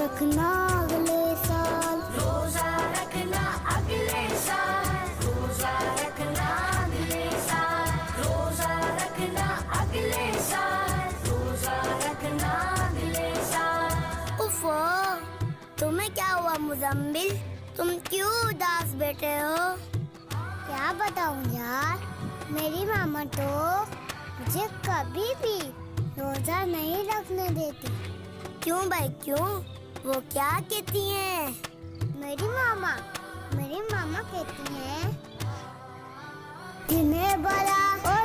रखना अगले साल, रोजा रखना अगले साल, रोजा रखना अगले साल, रोजा रखना अगले साल, रोजा रखना अगले साल। उफ़ो, तुम्हें क्या हुआ मुज़म्मिल? तुम क्यों उदास बैठे हो? क्या बताऊं यार, मेरी मामा तो मुझे कभी भी रोजा नहीं रखने देती। क्यों भाई क्यों? वो क्या कहती हैं? मेरी मामा कहती हैं, जिन्हें बड़ा और